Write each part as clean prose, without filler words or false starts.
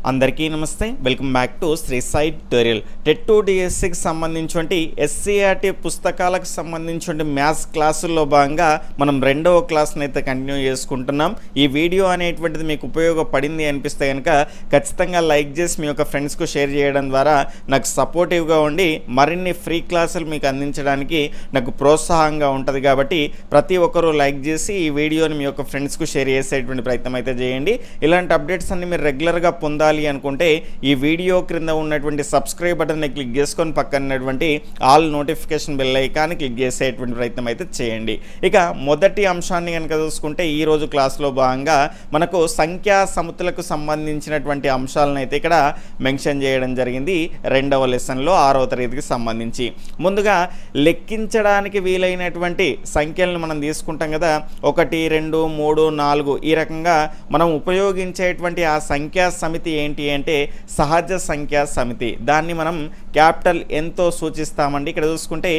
అందరికీ నమస్తే, welcome back to Sri Sai tutorial. TET 2 డిఎస్సికి సంబంధించి ఎస్సీఆర్టీ పుస్తకాలకు సంబంధించి మ్యాథ్స్ క్లాసుల్లో భాగంగా మనం రెండవ క్లాస్ని అయితే కంటిన్యూ చేసుకుంటున్నాం. ఈ వీడియో అనేటువంటిది మీకు ఉపయోగపడింది అనిపిస్తే కనుక ఖచ్చితంగా లైక్ చేసి మీ యొక్క ఫ్రెండ్స్కు షేర్ చేయడం ద్వారా నాకు సపోర్టివ్గా ఉండి మరిన్ని ఫ్రీ క్లాసులు మీకు అందించడానికి నాకు ప్రోత్సాహంగా ఉంటుంది. కాబట్టి ప్రతి ఒక్కరూ లైక్ చేసి ఈ వీడియోని మీ యొక్క ఫ్రెండ్స్కు షేర్ చేసేటువంటి ప్రయత్నం అయితే చేయండి. ఇలాంటి అప్డేట్స్ అన్ని మీరు రెగ్యులర్గా పొందాలి అనుకుంటే ఈ వీడియో క్రింద ఉన్నటువంటి సబ్స్క్రైబ్ బటన్ని క్లిక్ చేసుకొని పక్కన ఉన్నటువంటి ఆల్ నోటిఫికేషన్ బెల్ ఐకాన్ని క్లిక్ చేసేటువంటి ప్రయత్నం అయితే చేయండి. ఇక మొదటి అంశాన్ని కనుక చూసుకుంటే ఈ రోజు క్లాస్లో భాగంగా మనకు సంఖ్యా సమితులకు సంబంధించినటువంటి అంశాలను అయితే ఇక్కడ మెన్షన్ చేయడం జరిగింది. రెండవ లెసన్లో 6వ తరగతికి సంబంధించి ముందుగా లెక్కించడానికి వీలైనటువంటి సంఖ్యలను మనం తీసుకుంటాం కదా, 1, 2, 3, 4 ఈ రకంగా మనం ఉపయోగించేటువంటి ఆ సంఖ్యా సమితి ఏంటి అంటే సహజ సంఖ్యా సమితి. దాన్ని మనం క్యాపిటల్ ఎన్తో సూచిస్తామండి. ఇక్కడ చూసుకుంటే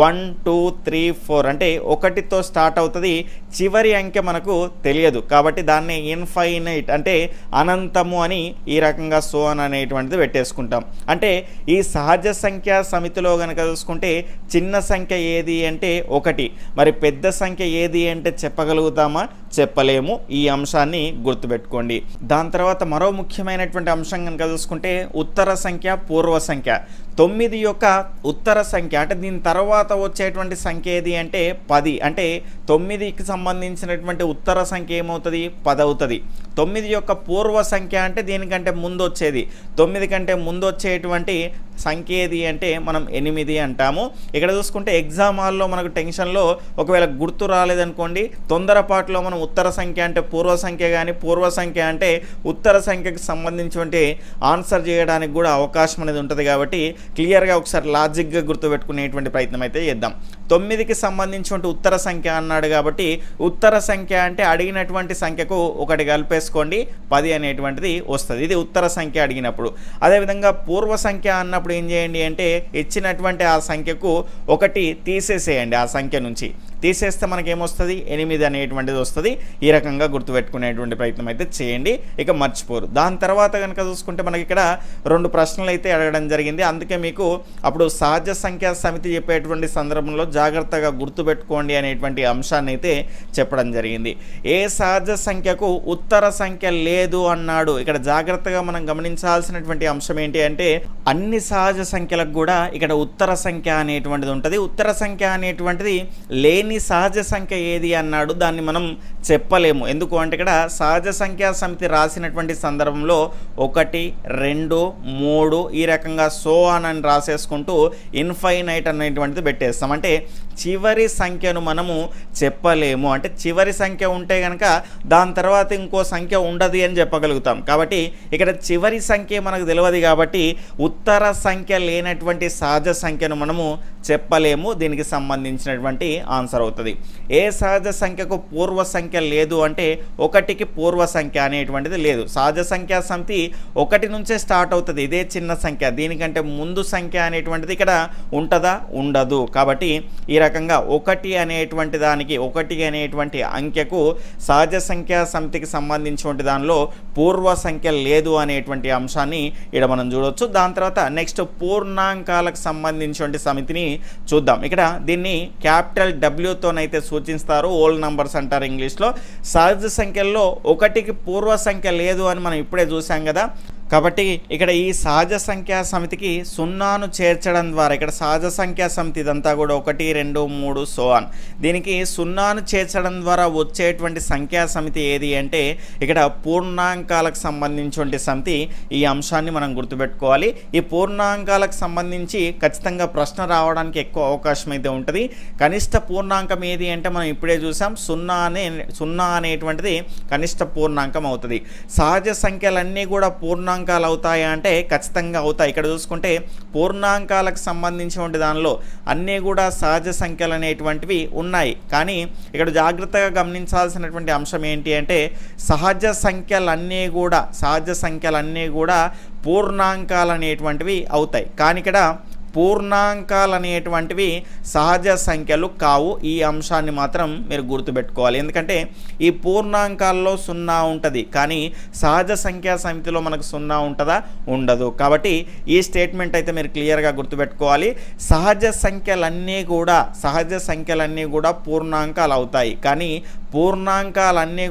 1, 2, 3, 4 అంటే 1తో స్టార్ట్ అవుతుంది. చివరి అంకె మనకు తెలియదు కాబట్టి దాన్ని ఇన్ఫైనైట్ అంటే అనంతము అని ఈ రకంగా సో అని అనేటువంటిది పెట్టేసుకుంటాం. అంటే ఈ సహజ సంఖ్యా సమితిలో కనుక చూసుకుంటే చిన్న సంఖ్య ఏది అంటే 1, మరి పెద్ద సంఖ్య ఏది అంటే చెప్పగలుగుతామా? చెప్పలేము. ఈ అంశాన్ని గుర్తుపెట్టుకోండి. దాని తర్వాత మరో ముఖ్యమైనటువంటి అంశం కనుక చూసుకుంటే ఉత్తర సంఖ్య, పూర్వ సంఖ్య. 9 యొక్క ఉత్తర సంఖ్య అంటే దీని తర్వాత వచ్చేటువంటి సంఖ్య ఏది అంటే 10. అంటే 9కి సంబంధించినటువంటి ఉత్తర సంఖ్య ఏమవుతుంది? 10 అవుతుంది. 9 యొక్క పూర్వ సంఖ్య అంటే దీనికంటే ముందు వచ్చేది. 9 కంటే ముందు వచ్చేటువంటి సంఖ్య ఏది అంటే మనం 8 అంటాము. ఇక్కడ చూసుకుంటే ఎగ్జామ్ హాల్లో మనకు టెన్షన్లో ఒకవేళ గుర్తు రాలేదనుకోండి, తొందరపాటులో మనం ఉత్తర సంఖ్య అంటే పూర్వ సంఖ్య కానీ పూర్వ సంఖ్య అంటే ఉత్తర సంఖ్యకు సంబంధించినటువంటి ఆన్సర్ చేయడానికి కూడా అవకాశం అనేది ఉంటుంది. కాబట్టి క్లియర్గా ఒకసారి లాజిక్గా గుర్తుపెట్టుకునేటువంటి ప్రయత్నం అయితే చేద్దాం. 9కి సంబంధించినటువంటి ఉత్తర సంఖ్య అన్నాడు కాబట్టి ఉత్తర సంఖ్య అంటే అడిగినటువంటి సంఖ్యకు 1 కలిపేసుకోండి, 10 అనేటువంటిది వస్తుంది. ఇది ఉత్తర సంఖ్య అడిగినప్పుడు. అదేవిధంగా పూర్వ సంఖ్య అన్నప్పుడు ఏం చేయండి అంటే ఇచ్చినటువంటి ఆ సంఖ్యకు 1 తీసేసేయండి. ఆ సంఖ్య నుంచి తీసేస్తే మనకేమొస్తుంది? 8 అనేటువంటిది వస్తుంది. ఈ రకంగా గుర్తుపెట్టుకునేటువంటి ప్రయత్నం అయితే చేయండి, ఇక మర్చిపోరు. దాని తర్వాత కనుక చూసుకుంటే మనకి ఇక్కడ 2 ప్రశ్నలు అయితే అడగడం జరిగింది. అందుకే మీకు అప్పుడు సహజ సంఖ్యా సమితి చెప్పేటువంటి సందర్భంలో జాగ్రత్తగా గుర్తుపెట్టుకోండి అనేటువంటి అంశాన్ని అయితే చెప్పడం జరిగింది. ఏ సహజ సంఖ్యకు ఉత్తర సంఖ్య లేదు అన్నాడు. ఇక్కడ జాగ్రత్తగా మనం గమనించాల్సినటువంటి అంశం ఏంటి అంటే అన్ని సహజ సంఖ్యలకు కూడా ఇక్కడ ఉత్తర సంఖ్య అనేటువంటిది ఉంటుంది. ఉత్తర సంఖ్య అనేటువంటిది లేని సహజ సంఖ్య ఏది అన్నాడు. దాన్ని మనం చెప్పలేము. ఎందుకు అంటే ఇక్కడ సహజ సంఖ్యా సమితి రాసినటువంటి సందర్భంలో 1, 2, 3 ఈ రకంగా సో అని రాసేసుకుంటూ ఇన్ఫైనైట్ అనేటువంటిది పెట్టేస్తాం. అంటే చివరి సంఖ్యను మనము చెప్పలేము. అంటే చివరి సంఖ్య ఉంటే కనుక దాని తర్వాత ఇంకో సంఖ్య ఉండదు అని చెప్పగలుగుతాం. కాబట్టి ఇక్కడ చివరి సంఖ్య మనకు తెలియదు కాబట్టి ఉత్తర సంఖ్య లేనటువంటి సహజ సంఖ్యను మనము చెప్పలేము. దీనికి సంబంధించినటువంటి ఆన్సర్ అవుతుంది. ఏ సహజ సంఖ్యకు పూర్వ సంఖ్య లేదు అంటే 1కి పూర్వ సంఖ్య అనేటువంటిది లేదు. సహజ సంఖ్యా సమితి 1 నుంచే స్టార్ట్ అవుతుంది. ఇదే చిన్న సంఖ్య, దీనికంటే ముందు సంఖ్య అనేటువంటిది ఇక్కడ ఉంటుందా? ఉండదు. కాబట్టి ఈ రకంగా 1 అనేటువంటి దానికి 1 అనేటువంటి అంకెకు సహజ సంఖ్యా సమితికి సంబంధించినటువంటి దానిలో పూర్వ సంఖ్య లేదు అనేటువంటి అంశాన్ని ఇక్కడ మనం చూడవచ్చు. దాని తర్వాత నెక్స్ట్ పూర్ణాంకాలకు సంబంధించినటువంటి సమితిని చూద్దాం. ఇక్కడ దీన్ని క్యాపిటల్ డబ్ల్యూతోనైతే సూచిస్తారు, ఓల్ నంబర్స్ అంటారు ఇంగ్లీష్లో. సహజ సంఖ్యల్లో 1కి పూర్వ సంఖ్య లేదు అని మనం ఇప్పుడే చూసాం కదా. కాబట్టి ఇక్కడ ఈ సహజ సంఖ్యా సమితికి 0ను చేర్చడం ద్వారా ఇక్కడ సహజ సంఖ్యా సమితి ఇదంతా కూడా 1, 2, 3 సో ఆన్. దీనికి 0ను చేర్చడం ద్వారా వచ్చేటువంటి సంఖ్యా సమితి ఏది అంటే ఇక్కడ పూర్ణాంకాలకు సంబంధించినటువంటి సమితి. ఈ అంశాన్ని మనం గుర్తుపెట్టుకోవాలి. ఈ పూర్ణాంకాలకు సంబంధించి ఖచ్చితంగా ప్రశ్న రావడానికి ఎక్కువ అవకాశం అయితే ఉంటుంది. కనిష్ట పూర్ణాంకం ఏది అంటే మనం ఇప్పుడే చూసాం, 0 అనేటువంటిది కనిష్ట పూర్ణాంకం అవుతుంది. సహజ సంఖ్యలన్నీ కూడా పూర్ణాంకాలు అవుతాయా అంటే ఖచ్చితంగా అవుతాయి. ఇక్కడ చూసుకుంటే పూర్ణాంకాలకు సంబంధించినటువంటి దానిలో అన్నీ కూడా సహజ సంఖ్యలు అనేటువంటివి ఉన్నాయి. కానీ ఇక్కడ జాగ్రత్తగా గమనించాల్సినటువంటి అంశం ఏంటి అంటే సహజ సంఖ్యలన్నీ కూడా పూర్ణాంకాలు అనేటువంటివి అవుతాయి. కానీ ఇక్కడ పూర్ణాంకాలు అనేటువంటివి సహజ సంఖ్యలు కావు. ఈ అంశాన్ని మాత్రం మీరు గుర్తుపెట్టుకోవాలి. ఎందుకంటే ఈ పూర్ణాంకాల్లో 0 ఉంటుంది, కానీ సహజ సంఖ్యా సమితిలో మనకు 0 ఉంటుందా? ఉండదు. కాబట్టి ఈ స్టేట్మెంట్ అయితే మీరు క్లియర్గా గుర్తుపెట్టుకోవాలి. సహజ సంఖ్యలన్నీ కూడా పూర్ణాంకాలు అవుతాయి, కానీ పూర్ణాంకాలన్నీ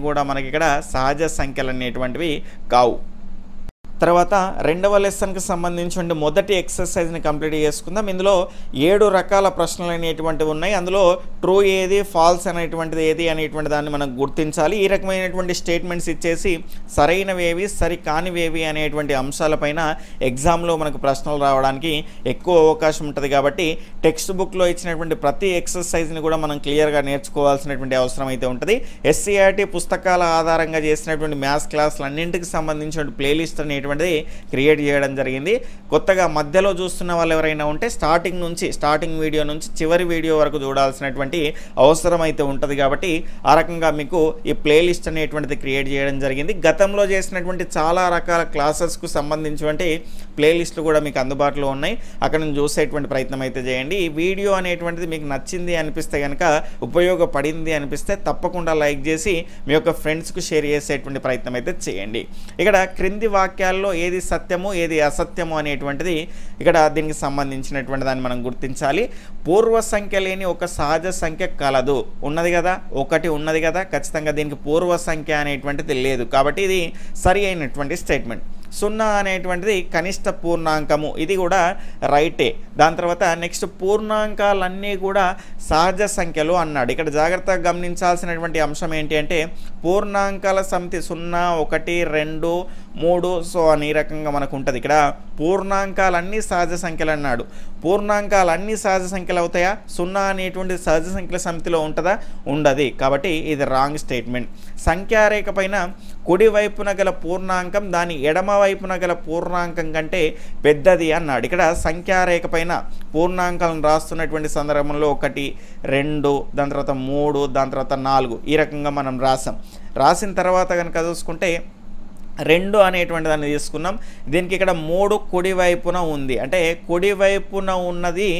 కూడా మనకి ఇక్కడ సహజ సంఖ్యలు అనేటువంటివి కావు. తర్వాత రెండవ లెసన్కి సంబంధించి మొదటి ఎక్సర్సైజ్ని కంప్లీట్ చేసుకుందాం. ఇందులో 7 రకాల ప్రశ్నలు అనేటువంటివి ఉన్నాయి. అందులో ట్రూ ఏది, ఫాల్స్ అనేటువంటిది ఏది అనేటువంటి దాన్ని మనం గుర్తించాలి. ఈ రకమైనటువంటి స్టేట్మెంట్స్ ఇచ్చేసి సరైనవేవి సరి కానివేవి అనేటువంటి అంశాలపైన ఎగ్జామ్లో మనకు ప్రశ్నలు రావడానికి ఎక్కువ అవకాశం ఉంటుంది. కాబట్టి టెక్స్ట్ బుక్లో ఇచ్చినటువంటి ప్రతి ఎక్సర్సైజ్ని కూడా మనం క్లియర్గా నేర్చుకోవాల్సినటువంటి అవసరం అయితే ఉంటుంది. ఎస్సీఆర్టీ పుస్తకాల ఆధారంగా చేసినటువంటి మ్యాథ్స్ క్లాసులు అన్నింటికి సంబంధించిన ప్లేలిస్ట్ అనేటువంటి క్రియేట్ చేయడం జరిగింది. కొత్తగా మధ్యలో చూస్తున్న వాళ్ళు ఎవరైనా ఉంటే స్టార్టింగ్ వీడియో నుంచి చివరి వీడియో వరకు చూడాల్సినటువంటి అవసరం అయితే ఉంటుంది. కాబట్టి ఆ రకంగా మీకు ఈ ప్లేలిస్ట్ అనేటువంటిది క్రియేట్ చేయడం జరిగింది. గతంలో చేసినటువంటి చాలా రకాల క్లాసెస్కు సంబంధించినటువంటి ప్లేలిస్టులు కూడా మీకు అందుబాటులో ఉన్నాయి. అక్కడ నుంచి చూసేటువంటి ప్రయత్నం అయితే చేయండి. ఈ వీడియో అనేటువంటిది మీకు నచ్చింది అనిపిస్తే కనుక, ఉపయోగపడింది అనిపిస్తే తప్పకుండా లైక్ చేసి మీ యొక్క ఫ్రెండ్స్కు షేర్ చేసేటువంటి ప్రయత్నం అయితే చేయండి. ఇక్కడ క్రింది వాక్యాల్లో ఏది సత్యము ఏది అసత్యము అనేటువంటిది ఇక్కడ దీనికి సంబంధించినటువంటి దాన్ని మనం గుర్తించాలి. పూర్వ సంఖ్య లేని ఒక సహజ సంఖ్య కలదు. ఉన్నది కదా, 1 ఉన్నది కదా, ఖచ్చితంగా దీనికి పూర్వ సంఖ్య అనేటువంటిది లేదు. కాబట్టి ఇది సరి అయినటువంటి స్టేట్మెంట్. 0 అనేటువంటిది కనిష్ట పూర్ణాంకము, ఇది కూడా రైటే. దాని తర్వాత నెక్స్ట్ పూర్ణాంకాలన్నీ కూడా సహజ సంఖ్యలు అన్నాడు. ఇక్కడ జాగ్రత్తగా గమనించాల్సినటువంటి అంశం ఏంటి అంటే పూర్ణాంకాల సమితి 0, 1, 2, 3 సో అని ఈ రకంగా మనకు ఉంటుంది. ఇక్కడ పూర్ణాంకాలన్నీ సహజ సంఖ్యలు అన్నాడు. పూర్ణాంకాలన్నీ సహజ సంఖ్యలు అవుతాయా? 0 అనేటువంటి సహజ సంఖ్యల సమితిలో ఉంటుందా? ఉండదు. కాబట్టి ఇది రాంగ్ స్టేట్మెంట్. సంఖ్యారేఖ పైన కుడి వైపున గల పూర్ణాంకం దాని ఎడమ వైపున గల పూర్ణాంకం కంటే పెద్దది అన్నాడు. ఇక్కడ సంఖ్యారేఖ పైన పూర్ణాంకాలను రాస్తున్నటువంటి సందర్భంలో 1, 2, దాని తర్వాత 3, దాని తర్వాత 4 ఈ రకంగా మనం రాసిన తర్వాత కనుక చూసుకుంటే 2 అనేటువంటి దాన్ని తీసుకున్నాం. దీనికి ఇక్కడ 3 కుడి వైపున ఉంది. అంటే కుడి వైపున ఉన్నది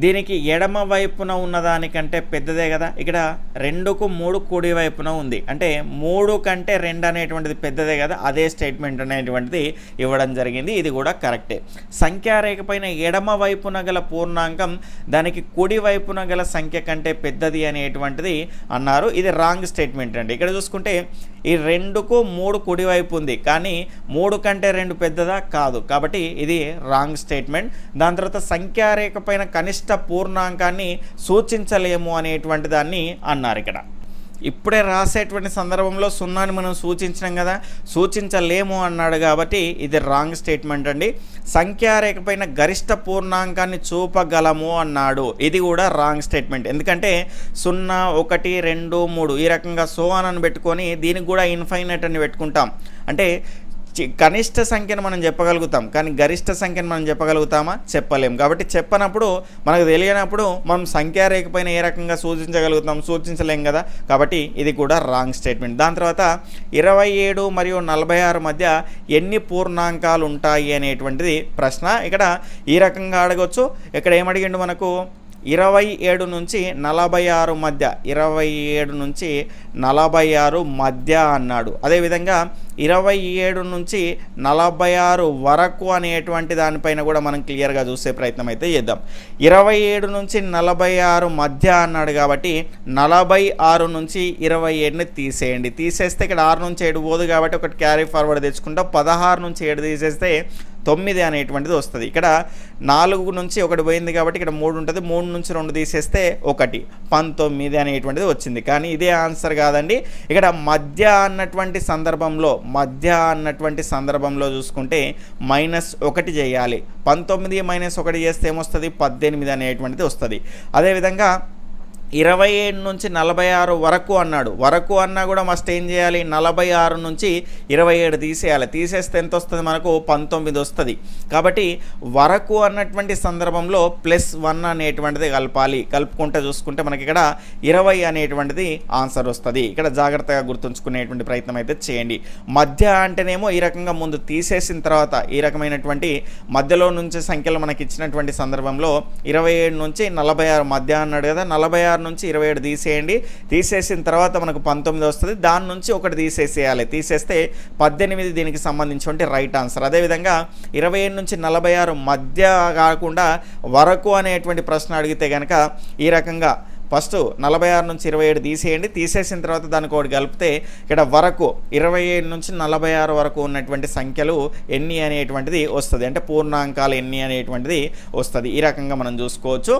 దీనికి ఎడమ వైపున ఉన్నదానికంటే పెద్దదే కదా. ఇక్కడ 2కు 3 కుడి వైపున ఉంది, అంటే 3 కంటే 2 అనేటువంటిది పెద్దదే కదా. అదే స్టేట్మెంట్ అనేటువంటిది ఇవ్వడం జరిగింది. ఇది కూడా కరెక్టే. సంఖ్యారేఖ పైన ఎడమ వైపున గల పూర్ణాంకం దానికి కుడి వైపున గల సంఖ్య కంటే పెద్దది అనేటువంటిది అన్నారు. ఇది రాంగ్ స్టేట్మెంట్ అండి. ఇక్కడ చూసుకుంటే ఈ 2కు 3 కుడి వైపు ఉంది, కానీ 3 కంటే 2 పెద్దదా? కాదు. కాబట్టి ఇది రాంగ్ స్టేట్మెంట్. దాని తర్వాత సంఖ్యారేఖ పైన కనిష్ట పూర్ణాంకాన్ని సూచించలేము అనేటువంటి దాన్ని అన్నారు. ఇక్కడ ఇప్పుడే రాసేటువంటి సందర్భంలో 0ని మనం సూచించినాం కదా, సూచించలేము అన్నాడు. కాబట్టి ఇది రాంగ్ స్టేట్మెంట్ అండి. సంఖ్యారేఖ పైన గరిష్ట పూర్ణాంకాన్ని చూపగలము అన్నాడు. ఇది కూడా రాంగ్ స్టేట్మెంట్. ఎందుకంటే 0, 1, 2, 3 ఈ రకంగా సో అని పెట్టుకొని దీనికి కూడా ఇన్ఫైనైట్ అని పెట్టుకుంటాం. అంటే కనిష్ట సంఖ్యను మనం చెప్పగలుగుతాం, కానీ గరిష్ట సంఖ్యను మనం చెప్పగలుగుతామా? చెప్పలేం. కాబట్టి చెప్పనప్పుడు మనకు తెలియనప్పుడు మనం సంఖ్యారేఖ పైన ఏ రకంగా సూచించగలుగుతాం? సూచించలేం కదా. కాబట్టి ఇది కూడా రాంగ్ స్టేట్మెంట్. దాని తర్వాత 27 మరియు 46 మధ్య ఎన్ని పూర్ణాంకాలు ఉంటాయి అనేటువంటిది ప్రశ్న. ఇక్కడ ఈ రకంగా అడగొచ్చు. ఇక్కడ ఏమడిగిండు మనకు 27 నుంచి 46 మధ్య, 27 నుంచి 46 మధ్య అన్నాడు. అదేవిధంగా 27 నుంచి 46 వరకు అనేటువంటి దానిపైన కూడా మనం క్లియర్గా చూసే ప్రయత్నం అయితే చేద్దాం. 27 నుంచి 46 మధ్య అన్నాడు కాబట్టి 46 నుంచి 27ని తీసేయండి. తీసేస్తే ఇక్కడ 6 నుంచి 7 పోదు కాబట్టి ఒకటి క్యారీ ఫార్వర్డ్ తెచ్చుకుంటాం. 16 నుంచి 7 తీసేస్తే 9 అనేటువంటిది వస్తుంది. ఇక్కడ 4 నుంచి 1 పోయింది కాబట్టి ఇక్కడ 3 ఉంటుంది. 3 నుంచి 2 తీసేస్తే 1, 19 అనేటువంటిది వచ్చింది. కానీ ఇదే ఆన్సర్ కాదండి. ఇక్కడ మధ్య అన్నటువంటి సందర్భంలో చూసుకుంటే -1 చేయాలి. 19 - 1 చేస్తే ఏమొస్తుంది? 18 అనేటువంటిది వస్తుంది. అదేవిధంగా 27 నుంచి 46 వరకు అన్నాడు. వరకు అన్నా కూడా మస్ట్ ఏం చేయాలి, 46 నుంచి 27 తీసేయాలి. తీసేస్తే ఎంత వస్తుంది మనకు, 19 వస్తుంది. కాబట్టి వరకు అన్నటువంటి సందర్భంలో +1 అనేటువంటిది కలపాలి. కలుపుకుంటే చూసుకుంటే మనకి ఇక్కడ 20 అనేటువంటిది ఆన్సర్ వస్తుంది. ఇక్కడ జాగ్రత్తగా గుర్తుంచుకునేటువంటి ప్రయత్నం అయితే చేయండి. మధ్య అంటేనేమో ఈ రకంగా ముందు తీసేసిన తర్వాత ఈ రకమైనటువంటి మధ్యలో నుంచి సంఖ్యలు మనకి ఇచ్చినటువంటి సందర్భంలో 27 నుంచి 46 మధ్య అన్నాడు కదా, 46 నుంచి 27 తీసేయండి. తీసేసిన తర్వాత మనకు 19 వస్తుంది. దాని నుంచి ఒకటి తీసేసేయాలి. తీసేస్తే 18 దీనికి సంబంధించి రైట్ ఆన్సర్. అదేవిధంగా 27 నుంచి 46 మధ్య కాకుండా వరకు అనేటువంటి ప్రశ్న అడిగితే కనుక ఈ రకంగా ఫస్ట్ 46 నుంచి 27 తీసేయండి. తీసేసిన తర్వాత దానికి ఒకటి కలిపితే ఇక్కడ వరకు 27 నుంచి 46 వరకు ఉన్నటువంటి సంఖ్యలు ఎన్ని అనేటువంటిది వస్తుంది. అంటే పూర్ణాంకాలు ఎన్ని అనేటువంటిది వస్తుంది. ఈ రకంగా మనం చూసుకోవచ్చు.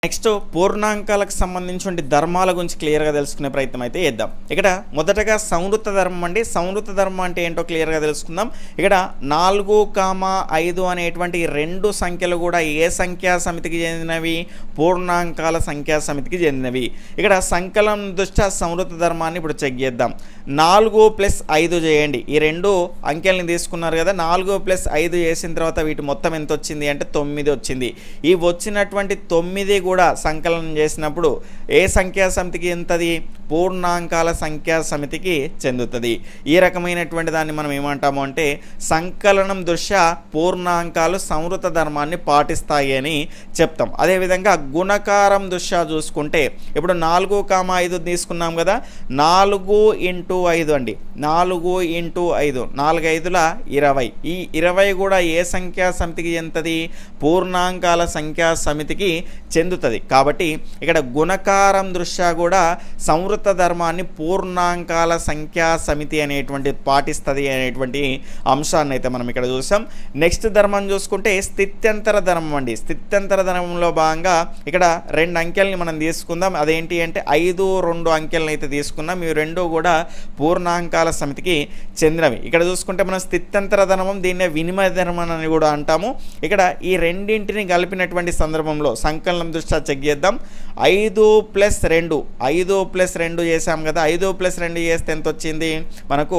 నెక్స్ట్ పూర్ణాంకాలకు సంబంధించిన ధర్మాల గురించి క్లియర్గా తెలుసుకునే ప్రయత్నం అయితే చేద్దాం. ఇక్కడ మొదటగా సంవృత ధర్మం అండి. సంవృత ధర్మం అంటే ఏంటో క్లియర్గా తెలుసుకుందాం. ఇక్కడ 4, 5 అనేటువంటి రెండు సంఖ్యలు కూడా ఏ సంఖ్యా సమితికి చెందినవి, పూర్ణాంకాల సంఖ్యా సమితికి చెందినవి. ఇక్కడ సంకలనం దృష్ట్యా సంవృత ధర్మాన్ని ఇప్పుడు చెక్ చేద్దాం. 4 + 5 చేయండి. ఈ రెండు అంకెల్ని తీసుకున్నారు కదా, 4 + 5 చేసిన తర్వాత వీటి మొత్తం ఎంత వచ్చింది అంటే 9 వచ్చింది. ఈ వచ్చినటువంటి 9 కూడా సంకలనం చేసినప్పుడు ఏ సంఖ్యా సమితికి ఎంతది, పూర్ణాంకాల సంఖ్యా సమితికి చెందుతుంది. ఈ రకమైనటువంటి దాన్ని మనం ఏమంటాము అంటే సంకలనం దృష్ట్యా పూర్ణాంకాలు సంవృత ధర్మాన్ని పాటిస్తాయి అని చెప్తాం. అదేవిధంగా గుణకారం దృష్ట్యా చూసుకుంటే ఇప్పుడు 4, 5 తీసుకున్నాం కదా, 4 × 5 అండి. 4 × 5 4 5ల 20. ఈ 20 కూడా ఏ సంఖ్యా సమితికి చెందుతుంది, పూర్ణాంకాల సంఖ్యా సమితికి చెందుతుంది. కాబట్టి ఇక్కడ గుణకారం దృష్ట్యా కూడా సంవృత ధర్మాన్ని పూర్ణాంకాల సంఖ్యా సమితి అనేటువంటి పాటిస్తుంది అనేటువంటి అంశాన్ని అయితే మనం ఇక్కడ చూసాం. నెక్స్ట్ ధర్మం చూసుకుంటే స్థిత్యంతర ధర్మం అండి. స్థిత్యంతర ధర్మంలో భాగంగా ఇక్కడ 2 అంకెల్ని మనం తీసుకుందాం. అదేంటి అంటే 5, 2 అంకెలను అయితే తీసుకున్నాం. ఇవి రెండు కూడా పూర్ణాంకాల సమితికి చెందినవి. ఇక్కడ చూసుకుంటే మనం స్థిత్యంతర ధర్మం, దీన్నే వినిమయ ధర్మం అని కూడా అంటాము. ఇక్కడ ఈ రెండింటిని కలిపినటువంటి సందర్భంలో సంకలనం దృష్ట్యా చెక్ చేద్దాం. 5 + 2 5 + 2 చేసాం కదా, 5 + 2 చేస్తే ఎంత వచ్చింది మనకు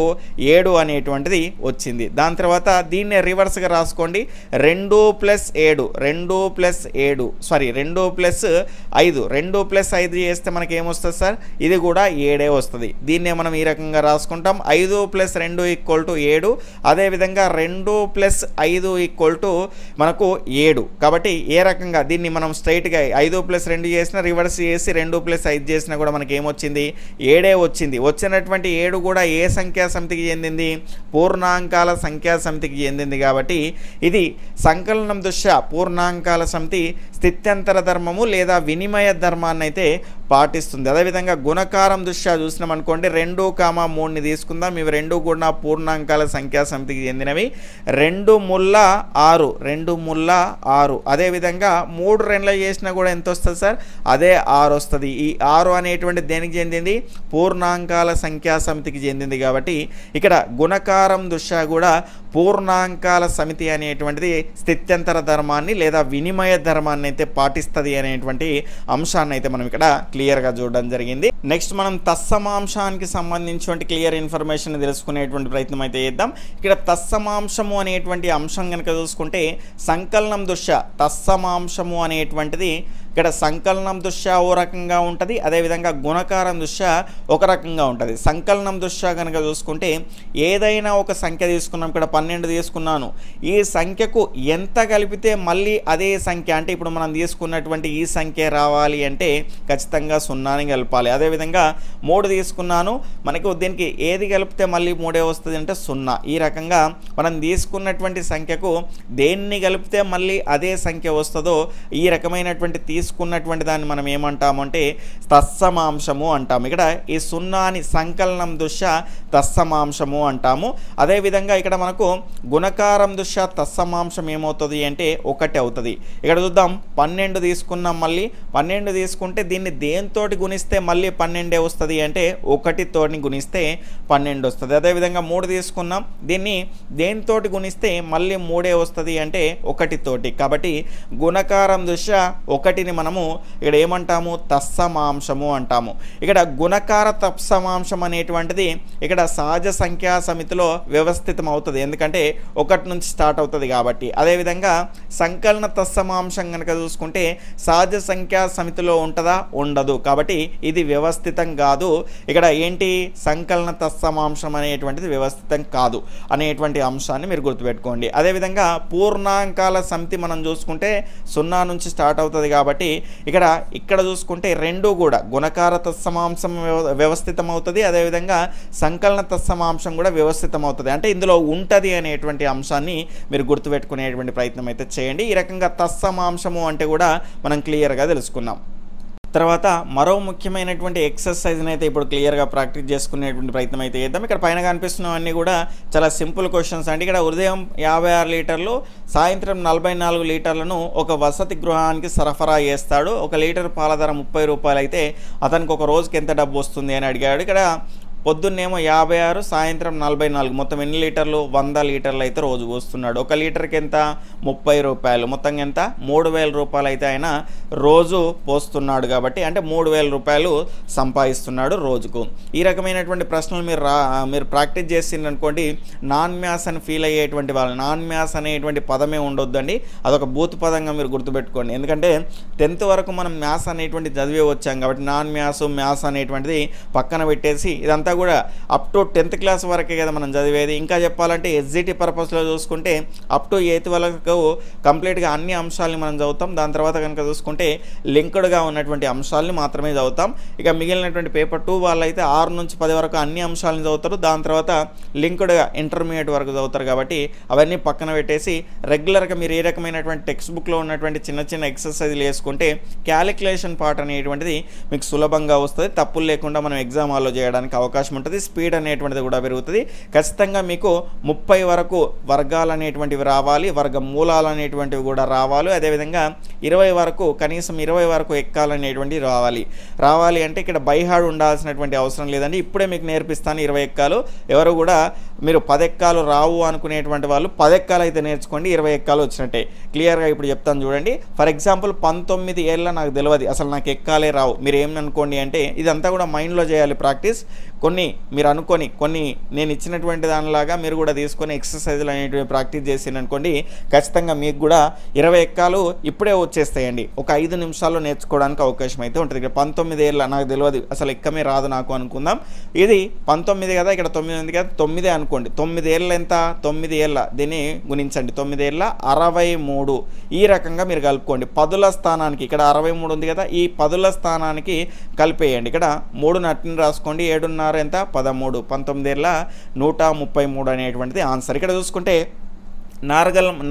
7 అనేటువంటిది వచ్చింది. దాని తర్వాత దీన్ని రివర్స్గా రాసుకోండి. 2 + 7 2 + 7 సారీ 2 + 5 2 + 5 చేస్తే మనకి ఏమొస్తుంది సార్, ఇది కూడా 7 వస్తుంది. దీన్నే మనం ఈ రకంగా రాసుకుంటాం. 5 + 2 = 7. అదేవిధంగా 2 + 5 మనకు 7. కాబట్టి ఏ రకంగా దీన్ని మనం స్ట్రైట్గా 5 + 2 చేసినా రివర్స్ చేసి 2 + 5 చేసినా కూడా మనకి ఏమొచ్చింది, 7 వచ్చింది. వచ్చినటువంటి 7 కూడా ఏ సంఖ్యా సమితికి చెందింది, పూర్ణాంకాల సంఖ్యా సమితికి చెందింది. కాబట్టి ఇది సంకలనం దృష్ట్యా పూర్ణాంకాల సమితి స్థిత్యంతర ధర్మము లేదా వినిమయ ధర్మాన్ని అయితే పాటిస్తుంది. అదేవిధంగా గుణకారం దృష్ట్యా చూసినాం అనుకోండి, 2, 3ని తీసుకుందాం. ఇవి రెండు కూడా పూర్ణాంకాల సంఖ్యా సమితికి చెందినవి. 2 ముళ్ళ 6 2 ముళ్ళ 6. అదేవిధంగా 3 2 చేసినా కూడా ఎంత వస్తుంది సార్, అదే 6 వస్తుంది. ఈ 6 అనేటువంటి దేనికి చెందింది, పూర్ణాంకాల సంఖ్యా సమితికి చెందింది. కాబట్టి ఇక్కడ గుణకారం దృష్ట్యా కూడా పూర్ణాంకాల సమితి అనేటువంటిది స్థిత్యంతర ధర్మాన్ని లేదా వినిమయ ధర్మాన్ని అయితే పాటిస్తుంది అనేటువంటి అంశాన్ని అయితే మనం ఇక్కడ క్లియర్గా చూడడం జరిగింది. నెక్స్ట్ మనం తత్సమాంశానికి సంబంధించినటువంటి క్లియర్ ఇన్ఫర్మేషన్ తెలుసుకునేటువంటి ప్రయత్నం అయితే చేద్దాం. ఇక్కడ తత్సమాంశము అనేటువంటి అంశం కనుక చూసుకుంటే సంకలనం దృష్ట్యా తత్సమాంశము అనేటువంటిది ఇక్కడ సంకలనం దృష్ట్యా ఓ రకంగా ఉంటుంది, అదేవిధంగా గుణకారం దృష్ట్యా ఒక రకంగా ఉంటుంది. సంకలనం దృష్ట్యా కనుక చూసుకుంటే ఏదైనా ఒక సంఖ్య తీసుకున్నాం, ఇక్కడ 12 తీసుకున్నాను. ఈ సంఖ్యకు ఎంత కలిపితే మళ్ళీ అదే సంఖ్య, అంటే ఇప్పుడు మనం తీసుకున్నటువంటి ఈ సంఖ్య రావాలి అంటే ఖచ్చితంగా 0ని కలపాలి. అదేవిధంగా 3 తీసుకున్నాను, మనకు దీనికి ఏది కలిపితే మళ్ళీ 3 వస్తుంది అంటే 0. ఈ రకంగా మనం తీసుకున్నటువంటి సంఖ్యకు దేన్ని కలిపితే మళ్ళీ అదే సంఖ్య వస్తుందో ఈ రకమైనటువంటి తీసుకున్నటువంటి దాన్ని మనం ఏమంటాము అంటే తత్సమాంశము అంటాము. ఇక్కడ ఈ 0ని సంకలనం దృష్ట్యా తత్సమాంశము అంటాము. అదేవిధంగా ఇక్కడ మనకు గుణకారం దృష్ట్యా తత్సమాంశం ఏమవుతుంది అంటే 1 అవుతుంది. ఇక్కడ చూద్దాం, 12 తీసుకున్నాం. మళ్ళీ 12 తీసుకుంటే దీన్ని దేనితోటి గుణిస్తే మళ్ళీ 12 వస్తుంది అంటే 1తోటి గుణిస్తే 12 వస్తుంది. అదేవిధంగా 3 తీసుకున్నాం, దీన్ని దేనితోటి గుణిస్తే మళ్ళీ 3 వస్తుంది అంటే 1తోటి. కాబట్టి గుణకారం దృష్ట్యా 1ని మనము ఇక్కడ ఏమంటాము, తత్సమాంశము అంటాము. ఇక్కడ గుణకార తత్సమాంశం అనేటువంటిది ఇక్కడ సహజ సంఖ్యా సమితిలో వ్యవస్థితం అవుతుంది, ఎందుకంటే 1 నుంచి స్టార్ట్ అవుతుంది కాబట్టి. అదేవిధంగా సంకలన తత్సమాంశం కనుక చూసుకుంటే సహజ సంఖ్యా సమితిలో ఉంటుందా, ఉండదు, కాబట్టి ఇది వ్యవస్థితం కాదు. ఇక్కడ ఏంటి, సంకలన తత్సమాంశం అనేటువంటిది వ్యవస్థితం కాదు అనేటువంటి అంశాన్ని మీరు గుర్తుపెట్టుకోండి. అదేవిధంగా పూర్ణాంకాల సమితి మనం చూసుకుంటే 0 నుంచి స్టార్ట్ అవుతుంది కాబట్టి ఇక్కడ చూసుకుంటే రెండు కూడా గుణకార తత్సమాంశం వ్యవస్థితం అవుతుంది, అదేవిధంగా సంకలన తత్సమాంశం కూడా వ్యవస్థితం అవుతుంది. అంటే ఇందులో ఉంటుంది అనేటువంటి అంశాన్ని మీరు గుర్తుపెట్టుకునేటువంటి ప్రయత్నం అయితే చేయండి. ఈ రకంగా తత్సమాంశము అంటే కూడా మనం క్లియర్గా తెలుసుకున్నాం. తర్వాత మరో ముఖ్యమైనటువంటి ఎక్సర్సైజ్ని అయితే ఇప్పుడు క్లియర్గా ప్రాక్టీస్ చేసుకునేటువంటి ప్రయత్నం అయితే చేద్దాం. ఇక్కడ పైన కనిపిస్తున్నవన్నీ కూడా చాలా సింపుల్ క్వశ్చన్స్ అండి. ఇక్కడ ఉదయం 56 లీటర్లు, సాయంత్రం 44 లీటర్లను ఒక వసతి గృహానికి సరఫరా చేస్తాడు. 1 లీటర్ పాల ధర 30 రూపాయలు అయితే అతనికి ఒక రోజుకి ఎంత డబ్బు వస్తుంది అని అడిగాడు. ఇక్కడ పొద్దున్నేమో 56, సాయంత్రం 44, మొత్తం ఎన్ని లీటర్లు, 100 లీటర్లు అయితే రోజు పోస్తున్నాడు. 1 లీటర్కి ఎంత, 30 రూపాయలు, మొత్తం ఎంత, 3000 రూపాయలు అయితే ఆయన రోజు పోస్తున్నాడు కాబట్టి, అంటే 3000 రూపాయలు సంపాదిస్తున్నాడు రోజుకు. ఈ రకమైనటువంటి ప్రశ్నలు మీరు ప్రాక్టీస్ చేసిందనుకోండి, నాన్ మ్యాథ్స్ అని ఫీల్ అయ్యేటువంటి వాళ్ళు, నాన్ మ్యాథ్స్ అనేటువంటి పదమే ఉండొద్దండి, అదొక బూత్ పదంగా మీరు గుర్తుపెట్టుకోండి. ఎందుకంటే 10th వరకు మనం మ్యాథ్స్ అనేటువంటి చదివే వచ్చాం కాబట్టి నాన్ మ్యాథ్స్ అనేటువంటిది పక్కన పెట్టేసి ఇదంతా కూడా అప్ టు 10th క్లాస్ వరకే కదా మనం చదివేది. ఇంకా చెప్పాలంటే ఎస్జిటి పర్పస్లో చూసుకుంటే అప్ టు 8th వరకు కంప్లీట్గా అన్ని అంశాలని మనం చదువుతాం. దాని తర్వాత కనుక చూసుకుంటే లింక్డ్గా ఉన్నటువంటి అంశాలని మాత్రమే చదువుతాం. ఇక మిగిలినటువంటి పేపర్ 2 వాళ్ళు అయితే 6 నుంచి 10 వరకు అన్ని అంశాలను చదువుతారు. దాని తర్వాత లింక్డ్గా ఇంటర్మీడియట్ వరకు చదువుతారు కాబట్టి అవన్నీ పక్కన పెట్టేసి రెగ్యులర్గా మీరు ఏ రకమైనటువంటి టెక్స్ట్ బుక్లో ఉన్నటువంటి చిన్న చిన్న ఎక్సర్సైజ్లు వేసుకుంటే క్యాలిక్యులేషన్ పార్ట్ అనేటువంటిది మీకు సులభంగా వస్తుంది. తప్పులు లేకుండా మనం ఎగ్జామ్ హాల్లో చేయడానికి అవకాశం ఉంటుంది. స్పీడ్ అనేటువంటిది కూడా పెరుగుతుంది. ఖచ్చితంగా మీకు 30 వరకు వర్గాలు అనేటువంటివి రావాలి, వర్గ మూలాలు అనేటువంటివి కూడా రావాలి. అదేవిధంగా 20 వరకు, కనీసం 20 వరకు ఎక్కాలనేటువంటివి రావాలి అంటే ఇక్కడ బైహార్డ్ ఉండాల్సినటువంటి అవసరం లేదండి. ఇప్పుడే మీకు నేర్పిస్తాను 20 ఎక్కాలు. ఎవరు కూడా మీరు 10 ఎక్కాలు రావు అనుకునేటువంటి వాళ్ళు 10 ఎక్కాలు అయితే నేర్చుకోండి, 20 ఎక్కాలు వచ్చినట్టే. క్లియర్గా ఇప్పుడు చెప్తాను చూడండి. ఫర్ ఎగ్జాంపుల్ 19 ఏళ్ళ నాకు తెలియదు, అసలు నాకు ఎక్కాలే రావు, మీరు ఏమనుకోండి అంటే ఇదంతా కూడా మైండ్లో చేయాలి ప్రాక్టీస్. కొన్ని మీరు అనుకొని కొన్ని నేను ఇచ్చినటువంటి దానిలాగా మీరు కూడా తీసుకొని ఎక్సర్సైజ్లు అనేటివి ప్రాక్టీస్ చేసిందనుకోండి, ఖచ్చితంగా మీకు కూడా 20 ఎక్కాలు ఇప్పుడే వచ్చేస్తాయండి. ఒక 5 నిమిషాల్లో నేర్చుకోవడానికి అవకాశం అయితే ఉంటుంది. ఇక్కడ 19 ఏళ్ళ నాకు తెలియదు, అసలు ఎక్కమే రాదు నాకు అనుకుందాం. ఇది 19 కదా, ఇక్కడ 9 ఉంది కదా, 9 అనుకోండి. 9 ఏళ్ళ ఎంత, 9 ఏళ్ళ దీన్ని గుణించండి, 9 ఏళ్ళ 63. ఈ రకంగా మీరు కలుపుకోండి. పదుల స్థానానికి ఇక్కడ 63 ఉంది కదా, ఈ పదుల స్థానానికి కలిపేయండి. ఇక్కడ 3 నట్టిని రాసుకోండి, 7 ఎంత, 13. 19 ఏళ్ళ 133 అనేటువంటిది ఆన్సర్. ఇక్కడ చూసుకుంటే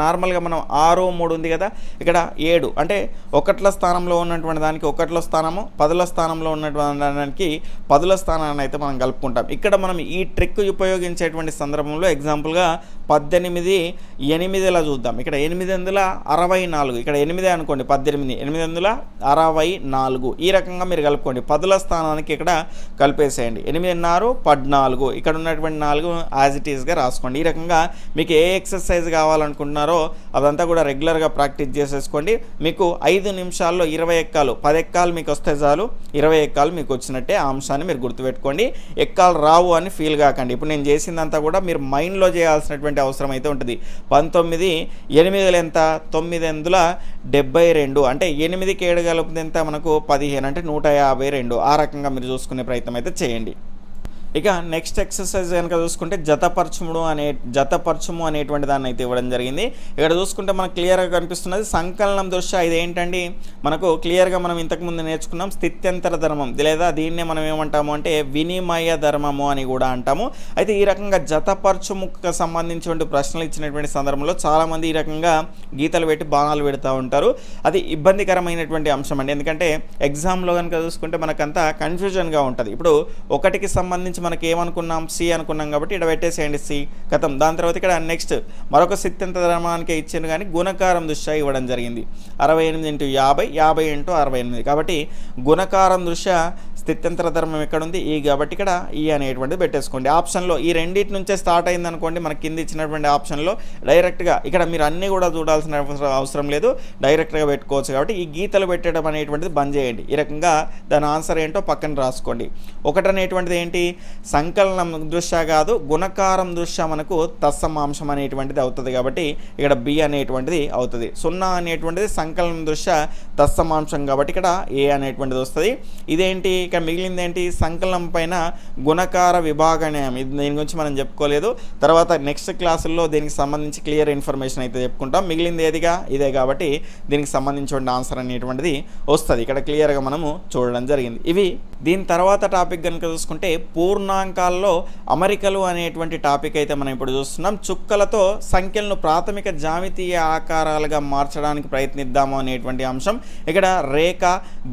నార్మల్గా మనం 6, 3 ఉంది కదా, ఇక్కడ 7 అంటే 1ల స్థానంలో ఉన్నటువంటి దానికి 1ల స్థానము, 10ల స్థానంలో ఉన్నటువంటి దానికి 10ల స్థానాన్ని అయితే మనం కలుపుకుంటాం. ఇక్కడ మనం ఈ ట్రిక్ ఉపయోగించేటువంటి సందర్భంలో ఎగ్జాంపుల్గా 18, 8లా చూద్దాం. ఇక్కడ 864, ఇక్కడ 8 అనుకోండి, 18, 864. ఈ రకంగా మీరు కలుపుకోండి. 10ల స్థానానికి ఇక్కడ కలిపేసేయండి. 8 14, ఇక్కడ ఉన్నటువంటి 4 యాజ్ ఇట్ ఈస్గా రాసుకోండి. ఈ రకంగా మీకు ఏ ఎక్సర్సైజ్ కావాలనుకుంటున్నారో అదంతా కూడా రెగ్యులర్గా ప్రాక్టీస్ చేసేసుకోండి. మీకు 5 నిమిషాల్లో 20 ఎక్కాలు, 10 ఎక్కాలు మీకు వస్తే చాలు, 20 ఎక్కాలు మీకు వచ్చినట్టే. ఆ అంశాన్ని మీరు గుర్తుపెట్టుకోండి. ఎక్కాలు రావు అని ఫీల్ కాకండి. ఇప్పుడు నేను చేసిందంతా కూడా మీరు మైండ్లో చేయాల్సినటువంటి అవసరం అయితే ఉంటుంది. 19, 8 ఎంత, 972 అంటే 8కి 7 కలిపితే ఎంత మనకు 15 అంటే 152. ఆ రకంగా మీరు చూసుకునే ప్రయత్నం అయితే చేయండి. ఇక నెక్స్ట్ ఎక్సర్సైజ్ కనుక చూసుకుంటే జతపరచుము అనేటువంటి దాన్ని అయితే ఇవ్వడం జరిగింది. ఇక్కడ చూసుకుంటే మనకు క్లియర్గా కనిపిస్తున్నది సంకలనం దృష్ట్యా. ఇది ఏంటండి, మనకు క్లియర్గా మనం ఇంతకుముందు నేర్చుకున్నాం స్థిత్యంతర ధర్మం, లేదా దీన్నే మనం ఏమంటాము అంటే వినిమయ ధర్మము అని కూడా అంటాము. అయితే ఈ రకంగా జతపరచుముకు సంబంధించినటువంటి ప్రశ్నలు ఇచ్చినటువంటి సందర్భంలో చాలామంది ఈ రకంగా గీతలు పెట్టి బాణాలు పెడతా ఉంటారు. అది ఇబ్బందికరమైనటువంటి అంశం అండి. ఎందుకంటే ఎగ్జామ్లో కనుక చూసుకుంటే మనకంతా కన్ఫ్యూజన్గా ఉంటుంది. ఇప్పుడు 1కి సంబంధించి మనకి ఏమనుకున్నాం, సి అనుకున్నాం కాబట్టి ఇక్కడ పెట్టేసేయండి సి, కథం. దాని తర్వాత ఇక్కడ నెక్స్ట్ మరొక స్థిత్యంతర ధర్మానికే ఇచ్చింది కానీ గుణకారం దృష్ట్యా ఇవ్వడం జరిగింది. 68 × 50, 50 × 68. కాబట్టి గుణకారం దృష్ట్యా స్థిత్యంతర ధర్మం ఎక్కడుంది, ఈ. కాబట్టి ఇక్కడ ఈ అనేటువంటిది పెట్టేసుకోండి. ఆప్షన్లో ఈ రెండింటి నుంచే స్టార్ట్ అయింది అనుకోండి, మనకి కింద ఇచ్చినటువంటి ఆప్షన్లో డైరెక్ట్గా ఇక్కడ మీరు అన్నీ కూడా చూడాల్సిన అవసరం లేదు, డైరెక్ట్గా పెట్టుకోవచ్చు. కాబట్టి ఈ గీతలు పెట్టడం అనేటువంటిది బంద్ చేయండి. ఈ రకంగా దాని ఆన్సర్ ఏంటో పక్కన రాసుకోండి. ఒకటి అనేటువంటిది ఏంటి, సంకలనం దృష్ట్యా కాదు గుణకారం దృష్ట్యా మనకు తత్సమాంశం అనేటువంటిది అవుతుంది. కాబట్టి ఇక్కడ బి అనేటువంటిది అవుతుంది. 0 అనేటువంటిది సంకలనం దృష్ట్యా తత్సమాంశం కాబట్టి ఇక్కడ ఏ అనేటువంటిది వస్తుంది. ఇదేంటి, ఇక్కడ మిగిలింది ఏంటి, సంకలనం పైన గుణకార విభాగణయం. ఇది దీని గురించి మనం చెప్పుకోలేదు, తర్వాత నెక్స్ట్ క్లాసుల్లో దీనికి సంబంధించి క్లియర్ ఇన్ఫర్మేషన్ అయితే చెప్పుకుంటాం. మిగిలింది ఏదిగా ఇదే కాబట్టి దీనికి సంబంధించిన ఆన్సర్ అనేటువంటిది వస్తుంది. ఇక్కడ క్లియర్గా మనము చూడడం జరిగింది. ఇవి దీని తర్వాత టాపిక్ కనుక చూసుకుంటే పూర్ణాంకాల్లో అమరికలు అనేటువంటి టాపిక్ అయితే మనం ఇప్పుడు చూస్తున్నాం. చుక్కలతో సంఖ్యలను ప్రాథమిక జామితీయ ఆకారాలుగా మార్చడానికి ప్రయత్నిద్దాము అనేటువంటి అంశం. ఇక్కడ రేఖ,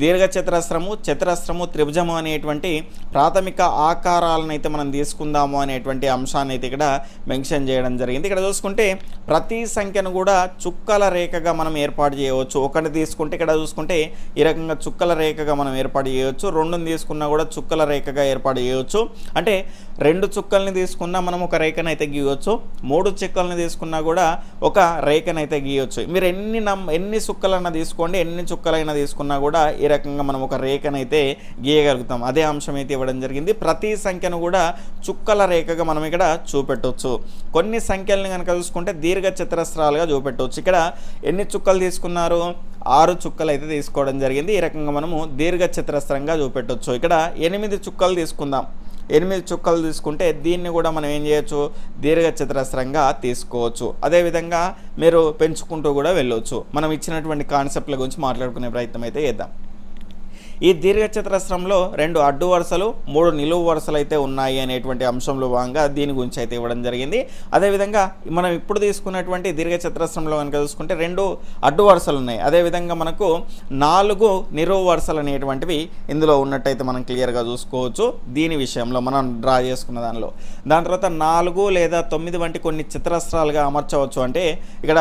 దీర్ఘచతురస్రము, చతురస్రము, త్రిభుజము అనేటువంటి ప్రాథమిక ఆకారాలను అయితే మనం తీసుకుందాము అనేటువంటి అంశాన్ని అయితే ఇక్కడ మెన్షన్ చేయడం జరిగింది. ఇక్కడ చూసుకుంటే ప్రతి సంఖ్యను కూడా చుక్కల రేఖగా మనం ఏర్పాటు చేయవచ్చు. ఒకటి తీసుకుంటే ఇక్కడ చూసుకుంటే ఈ రకంగా చుక్కల రేఖగా మనం ఏర్పాటు చేయవచ్చు. 2ని తీసుకున్నా కూడా చుక్కల రేఖగా ఏర్పాటు చేయవచ్చు. అంటే 2 చుక్కల్ని తీసుకున్నా మనం ఒక రేఖను అయితే గీయవచ్చు, 3 చుక్కల్ని తీసుకున్నా కూడా ఒక రేఖను అయితే గీయవచ్చు. మీరు ఎన్ని చుక్కలైనా తీసుకోండి, ఎన్ని చుక్కలైనా తీసుకున్నా కూడా ఈ రకంగా మనం ఒక రేఖను అయితే గీయగలుగుతాం. అదే అంశం అయితే ఇవ్వడం జరిగింది. ప్రతి సంఖ్యను కూడా చుక్కల రేఖగా మనం ఇక్కడ చూపెట్టవచ్చు. కొన్ని సంఖ్యలను కనుక చూసుకుంటే దీర్ఘ చతురస్రాలుగా చూపెట్టవచ్చు. ఇక్కడ ఎన్ని చుక్కలు తీసుకున్నారు, 6 చుక్కలు అయితే తీసుకోవడం జరిగింది. ఈ రకంగా మనము దీర్ఘ చతురస్రంగా చూపెట్టవచ్చు. ఇక్కడ 8 చుక్కలు తీసుకుందాం. 8 చుక్కలు తీసుకుంటే దీన్ని కూడా మనం ఏం చేయొచ్చు, దీర్ఘ చతురస్రంగా తీసుకోవచ్చు. అదేవిధంగా మీరు పెంచుకుంటూ కూడా వెళ్ళవచ్చు. మనం ఇచ్చినటువంటి కాన్సెప్ట్ల గురించి మాట్లాడుకునే ప్రయత్నం అయితే చేద్దాం. ఈ దీర్ఘచతురస్రంలో 2 అడ్డు వరుసలు, 3 నిలువు వరుసలు అయితే ఉన్నాయి అనేటువంటి అంశంలో భాగంగా దీని గురించి అయితే ఇవ్వడం జరిగింది. అదేవిధంగా మనం ఇప్పుడు తీసుకున్నటువంటి దీర్ఘచతురస్రంలో కనుక చూసుకుంటే 2 అడ్డు వరుసలు ఉన్నాయి. అదేవిధంగా మనకు 4 నిలువు వరుసలు అనేటువంటివి ఇందులో ఉన్నట్టయితే మనం క్లియర్గా చూసుకోవచ్చు. దీని విషయంలో మనం డ్రా చేసుకున్న దాని తర్వాత 4 లేదా 9 వంటి కొన్ని చతురస్రాలుగా అమర్చవచ్చు. అంటే ఇక్కడ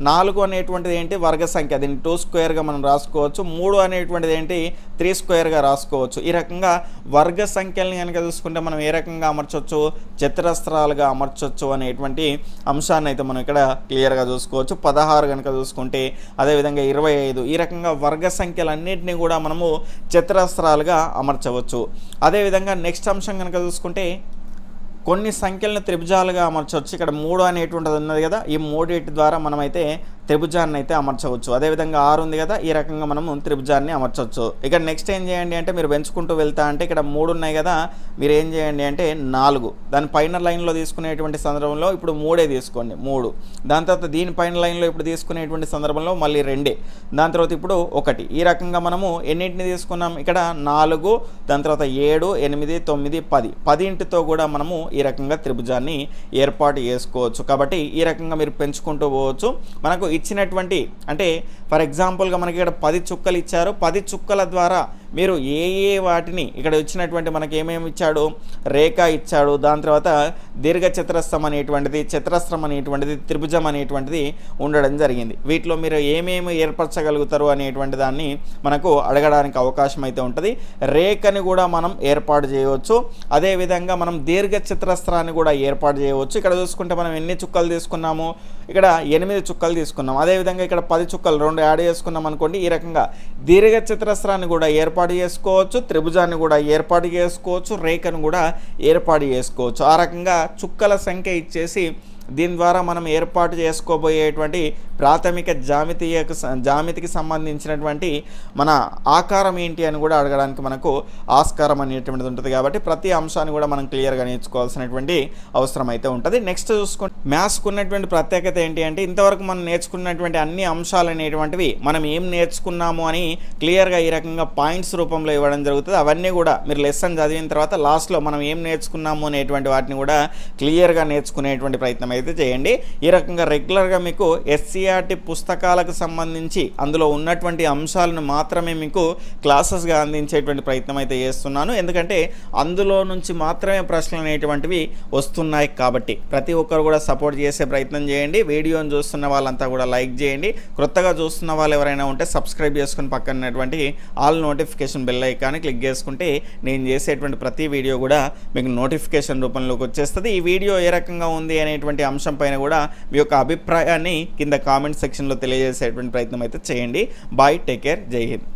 4 అనేటువంటిది ఏంటి, వర్గ సంఖ్య, దీన్ని 2 స్క్వేర్గా మనం రాసుకోవచ్చు. 3 అనేటువంటిది ఏంటి, 3 స్క్వేర్గా రాసుకోవచ్చు. ఈ రకంగా వర్గ సంఖ్యల్ని కనుక చూసుకుంటే మనం ఏ రకంగా అమర్చవచ్చు, చతురస్రాలుగా అమర్చవచ్చు అనేటువంటి అంశాన్ని అయితే మనం ఇక్కడ క్లియర్గా చూసుకోవచ్చు. 16 కనుక చూసుకుంటే, అదేవిధంగా 25, ఈ రకంగా వర్గ సంఖ్యలన్నింటినీ కూడా మనము చతురస్రాలుగా అమర్చవచ్చు. అదేవిధంగా నెక్స్ట్ అంశం కనుక చూసుకుంటే కొన్ని సంఖ్యలను త్రిభుజాలుగా అమర్చవచ్చు. ఇక్కడ 3 అనేటువంటిది ఉన్నది కదా, ఈ 3 ద్వారా మనమైతే త్రిభుజాన్ని అయితే అమర్చవచ్చు. అదేవిధంగా 6 ఉంది కదా, ఈ రకంగా మనము త్రిభుజాన్ని అమర్చవచ్చు. ఇక్కడ నెక్స్ట్ ఏం చేయండి అంటే మీరు పెంచుకుంటూ వెళ్తా అంటే ఇక్కడ 3 ఉన్నాయి కదా, మీరు ఏం చేయండి అంటే 4 దాని పైన లైన్లో తీసుకునేటువంటి సందర్భంలో ఇప్పుడు 3 తీసుకోండి, 3. దాని తర్వాత దీనిపైన లైన్లో ఇప్పుడు తీసుకునేటువంటి సందర్భంలో మళ్ళీ 2. దాని తర్వాత ఇప్పుడు 1. ఈ రకంగా మనము ఎన్నింటిని తీసుకున్నాం, ఇక్కడ 4, దాని తర్వాత 7, 8, 9, 10. 10తో కూడా మనము ఈ రకంగా త్రిభుజాన్ని ఏర్పాటు చేసుకోవచ్చు. కాబట్టి ఈ రకంగా మీరు పెంచుకుంటూ పోవచ్చు. మనకు ఇచ్చినటువంటి అంటే ఫర్ ఎగ్జాంపుల్గా మనకి ఇక్కడ 10 చుక్కలు ఇచ్చారు. 10 చుక్కల ద్వారా మీరు ఏ వాటిని ఇక్కడ ఇచ్చినటువంటి మనకి ఏమేమి ఇచ్చాడు, రేఖ ఇచ్చాడు, దాని తర్వాత దీర్ఘ చతురస్రం అనేటువంటిది, చతురస్రం అనేటువంటిది, త్రిభుజం అనేటువంటిది ఉండడం జరిగింది. వీటిలో మీరు ఏమేమి ఏర్పరచగలుగుతారు అనేటువంటి దాన్ని మనకు అడగడానికి అవకాశం అయితే ఉంటుంది. రేఖని కూడా మనం ఏర్పాటు చేయవచ్చు. అదేవిధంగా మనం దీర్ఘ చతురస్రాన్ని కూడా ఏర్పాటు చేయవచ్చు. ఇక్కడ చూసుకుంటే మనం ఎన్ని చుక్కలు తీసుకున్నాము, ఇక్కడ 8 చుక్కలు తీసుకున్నాం. అదేవిధంగా ఇక్కడ 10 చుక్కలు 2 యాడ్ చేసుకున్నాం అనుకోండి. ఈ రకంగా దీర్ఘ చతురస్రాన్ని కూడా ఏర్పాటు చేసుకోవచ్చు, త్రిభుజాన్ని కూడా ఏర్పాటు చేసుకోవచ్చు, రేఖను కూడా ఏర్పాటు చేసుకోవచ్చు. ఆ రకంగా చుక్కల సంఖ్య ఇచ్చేసి దీని ద్వారా మనం ఏర్పాటు చేసుకోబోయేటువంటి ప్రాథమిక జామితికి సంబంధించినటువంటి మన ఆకారం ఏంటి అని కూడా అడగడానికి మనకు ఆస్కారం అనేటువంటిది ఉంటుంది. కాబట్టి ప్రతి అంశాన్ని కూడా మనం క్లియర్గా నేర్చుకోవాల్సినటువంటి అవసరం అయితే ఉంటుంది. నెక్స్ట్ చూసుకుంటే మ్యాథ్స్కు ఉన్నటువంటి ప్రత్యేకత ఏంటి అంటే ఇంతవరకు మనం నేర్చుకున్నటువంటి అన్ని అంశాలు అనేటువంటివి మనం ఏం నేర్చుకున్నాము అని క్లియర్గా ఈ రకంగా పాయింట్స్ రూపంలో ఇవ్వడం జరుగుతుంది. అవన్నీ కూడా మీరు లెసన్ చదివిన తర్వాత లాస్ట్లో మనం ఏం నేర్చుకున్నాము అనేటువంటి వాటిని కూడా క్లియర్గా నేర్చుకునేటువంటి ప్రయత్నం అయితే చేయండి. ఈ రకంగా రెగ్యులర్గా మీకు ఎస్సీఆర్టీ పుస్తకాలకు సంబంధించి అందులో ఉన్నటువంటి అంశాలను మాత్రమే మీకు క్లాసెస్గా అందించేటువంటి ప్రయత్నం అయితే చేస్తున్నాను. ఎందుకంటే అందులో నుంచి మాత్రమే ప్రశ్నలు అనేటువంటివి వస్తున్నాయి కాబట్టి ప్రతి ఒక్కరు కూడా సపోర్ట్ చేసే ప్రయత్నం చేయండి. వీడియోని చూస్తున్న వాళ్ళంతా కూడా లైక్ చేయండి. కొత్తగా చూస్తున్న వాళ్ళు ఎవరైనా ఉంటే సబ్స్క్రైబ్ చేసుకుని పక్కనటువంటి ఆల్ నోటిఫికేషన్ బెల్ ఐకాన్ని క్లిక్ చేసుకుంటే నేను చేసేటువంటి ప్రతి వీడియో కూడా మీకు నోటిఫికేషన్ రూపంలోకి వచ్చేస్తుంది. ఈ వీడియో ఏ రకంగా ఉంది అనేటువంటి అంశం పైన కూడా మీ యొక్క అభిప్రాయాన్ని కింద కామెంట్ సెక్షన్లో తెలియజేసేటువంటి ప్రయత్నం అయితే చేయండి. బాయ్, టేక్ కేర్, జై హింద్.